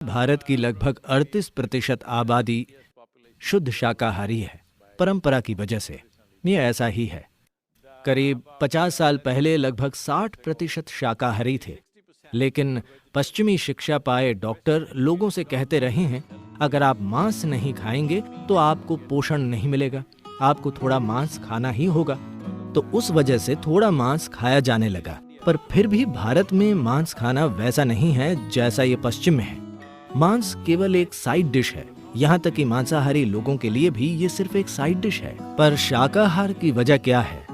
भारत की लगभग 38% आबादी शुद्ध शाकाहारी है, परंपरा की वजह से। ये ऐसा ही है। करीब 50 साल पहले लगभग 60% शाकाहारी थे, लेकिन पश्चिमी शिक्षा पाए डॉक्टर लोगों से कहते रहे हैं, अगर आप मांस नहीं खाएंगे तो आपको पोषण नहीं मिलेगा, आपको थोड़ा मांस खाना ही होगा। तो उस वजह से थोड़ा मांस खाया जाने लगा। पर फिर भी भारत में मांस खाना वैसा नहीं है जैसा ये पश्चिम में है। मांस केवल एक साइड डिश है। यहाँ तक कि मांसाहारी लोगों के लिए भी ये सिर्फ एक साइड डिश है। पर शाकाहार की वजह क्या है?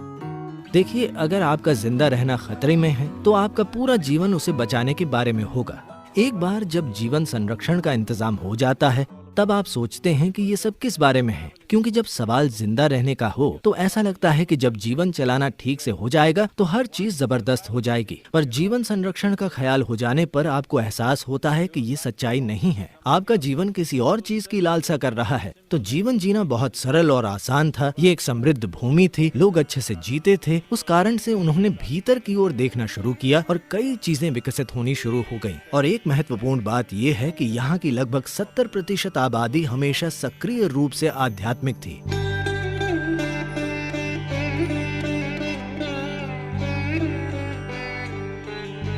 देखिए, अगर आपका जिंदा रहना खतरे में है तो आपका पूरा जीवन उसे बचाने के बारे में होगा। एक बार जब जीवन संरक्षण का इंतजाम हो जाता है तब आप सोचते हैं कि ये सब किस बारे में है, क्योंकि जब सवाल जिंदा रहने का हो तो ऐसा लगता है कि जब जीवन चलाना ठीक से हो जाएगा तो हर चीज जबरदस्त हो जाएगी। पर जीवन संरक्षण का ख्याल हो जाने पर आपको एहसास होता है कि ये सच्चाई नहीं है। आपका जीवन किसी और चीज की लालसा कर रहा है। तो जीवन जीना बहुत सरल और आसान था। ये एक समृद्ध भूमि थी, लोग अच्छे से जीते थे। उस कारण से उन्होंने भीतर की ओर देखना शुरू किया और कई चीजें विकसित होनी शुरू हो गयी। और एक महत्वपूर्ण बात यह है कि यहाँ की लगभग 70% आबादी हमेशा सक्रिय रूप से आध्यात्मिक थी।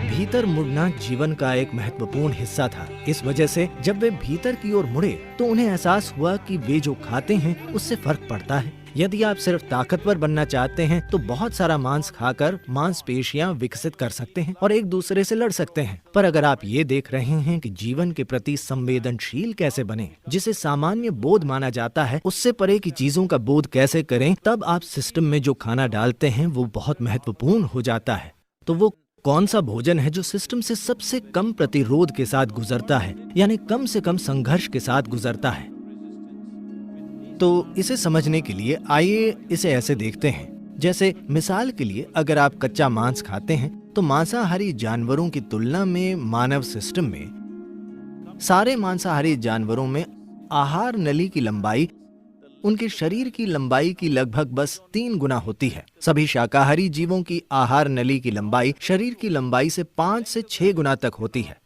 भीतर मुड़ना जीवन का एक महत्वपूर्ण हिस्सा था। इस वजह से जब वे भीतर की ओर मुड़े तो उन्हें एहसास हुआ कि वे जो खाते हैं उससे फर्क पड़ता है। यदि आप सिर्फ ताकतवर बनना चाहते हैं तो बहुत सारा मांस खाकर मांसपेशियां विकसित कर सकते हैं और एक दूसरे से लड़ सकते हैं। पर अगर आप ये देख रहे हैं कि जीवन के प्रति संवेदनशील कैसे बने, जिसे सामान्य बोध माना जाता है, उससे परे की चीजों का बोध कैसे करें, तब आप सिस्टम में जो खाना डालते हैं वो बहुत महत्वपूर्ण हो जाता है। तो वो कौन सा भोजन है जो सिस्टम से सबसे कम प्रतिरोध के साथ गुजरता है, यानी कम से कम संघर्ष के साथ गुजरता है? तो इसे समझने के लिए आइए इसे ऐसे देखते हैं। जैसे मिसाल के लिए, अगर आप कच्चा मांस खाते हैं तो मांसाहारी जानवरों की तुलना में मानव सिस्टम में, सारे मांसाहारी जानवरों में आहार नली की लंबाई उनके शरीर की लंबाई की लगभग बस 3 गुना होती है। सभी शाकाहारी जीवों की आहार नली की लंबाई शरीर की लंबाई से 5 से 6 गुना तक होती है।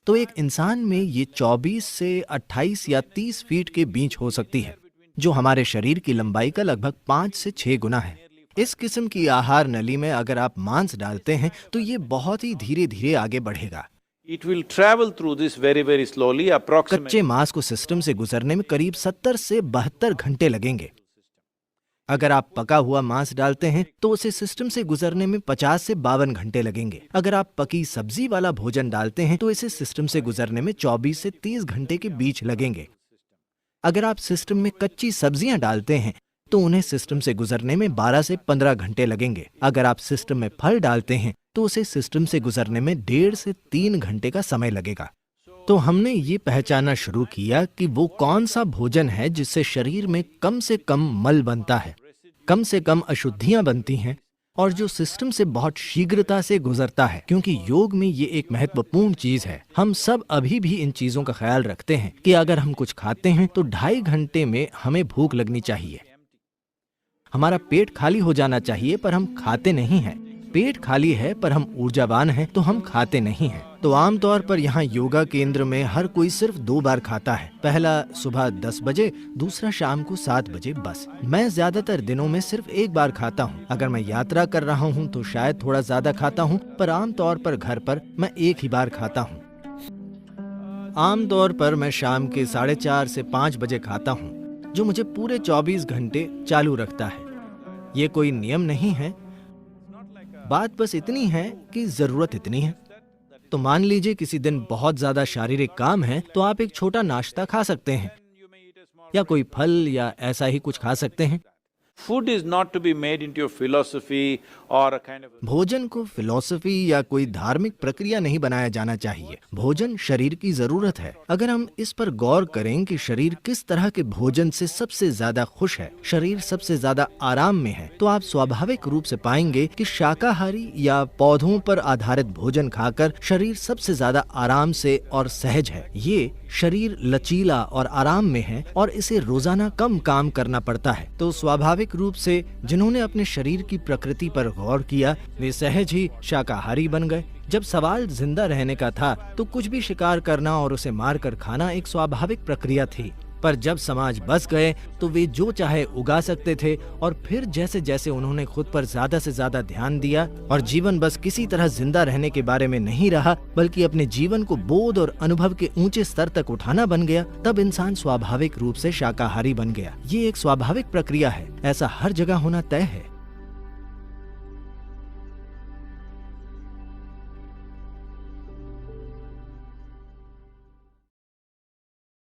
तो एक इंसान में ये 24 से 28 या 30 फीट के बीच हो सकती है, जो हमारे शरीर की लंबाई का लगभग 5 से 6 गुना है। इस किस्म की आहार नली में अगर आप मांस डालते हैं तो ये बहुत ही धीरे धीरे आगे बढ़ेगा। It will travel through this very, very slowly, approximately. कच्चे मांस को सिस्टम से गुजरने में करीब 70 से 72 घंटे लगेंगे। अगर आप पका हुआ मांस डालते हैं तो उसे सिस्टम से गुजरने में 50 से 52 घंटे लगेंगे। अगर आप पकी सब्जी वाला भोजन डालते हैं तो इसे सिस्टम से गुजरने में 24 से 30 घंटे के बीच लगेंगे। अगर आप सिस्टम में कच्ची सब्जियां डालते हैं तो उन्हें सिस्टम से गुजरने में 12 से 15 घंटे लगेंगे। अगर आप सिस्टम में फल डालते हैं तो उसे सिस्टम से गुजरने में 1.5 से 3 घंटे का समय लगेगा। तो हमने ये पहचानना शुरू किया कि वो कौन सा भोजन है जिससे शरीर में कम से कम मल बनता है, कम से कम अशुद्धियां बनती हैं और जो सिस्टम से बहुत शीघ्रता से गुजरता है। क्योंकि योग में ये एक महत्वपूर्ण चीज है। हम सब अभी भी इन चीजों का ख्याल रखते हैं कि अगर हम कुछ खाते हैं तो 2.5 घंटे में हमें भूख लगनी चाहिए, हमारा पेट खाली हो जाना चाहिए, पर हम खाते नहीं हैं। पेट खाली है पर हम ऊर्जावान हैं तो हम खाते नहीं हैं। तो आमतौर पर यहाँ योगा केंद्र में हर कोई सिर्फ 2 बार खाता है। पहला सुबह 10 बजे, दूसरा शाम को 7 बजे बस। मैं ज्यादातर दिनों में सिर्फ 1 बार खाता हूँ। अगर मैं यात्रा कर रहा हूँ तो शायद थोड़ा ज्यादा खाता हूँ, पर आमतौर पर घर पर मैं 1 ही बार खाता हूँ। आमतौर पर मैं शाम के 4:30 से 5 बजे खाता हूँ, जो मुझे पूरे 24 घंटे चालू रखता है। ये कोई नियम नहीं है, बात बस इतनी है कि जरूरत इतनी है। तो मान लीजिए किसी दिन बहुत ज्यादा शारीरिक काम है तो आप एक छोटा नाश्ता खा सकते हैं या कोई फल या ऐसा ही कुछ खा सकते हैं। Food is not to be made into a philosophy or a kind of a... भोजन को फिलॉसफी या कोई धार्मिक प्रक्रिया नहीं बनाया जाना चाहिए। भोजन शरीर की जरूरत है। अगर हम इस पर गौर करें कि शरीर किस तरह के भोजन से सबसे ज्यादा खुश है, शरीर सबसे ज्यादा आराम में है, तो आप स्वाभाविक रूप से पाएंगे कि शाकाहारी या पौधों पर आधारित भोजन खाकर शरीर सबसे ज्यादा आराम से और सहज है। ये शरीर लचीला और आराम में है और इसे रोजाना कम काम करना पड़ता है। तो स्वाभाविक स्वाभाविक रूप से जिन्होंने अपने शरीर की प्रकृति पर गौर किया वे सहज ही शाकाहारी बन गए। जब सवाल जिंदा रहने का था तो कुछ भी शिकार करना और उसे मारकर खाना एक स्वाभाविक प्रक्रिया थी, पर जब समाज बस गए तो वे जो चाहे उगा सकते थे। और फिर जैसे जैसे उन्होंने खुद पर ज्यादा से ज्यादा ध्यान दिया और जीवन बस किसी तरह जिंदा रहने के बारे में नहीं रहा बल्कि अपने जीवन को बोध और अनुभव के ऊंचे स्तर तक उठाना बन गया, तब इंसान स्वाभाविक रूप से शाकाहारी बन गया। ये एक स्वाभाविक प्रक्रिया है, ऐसा हर जगह होना तय है।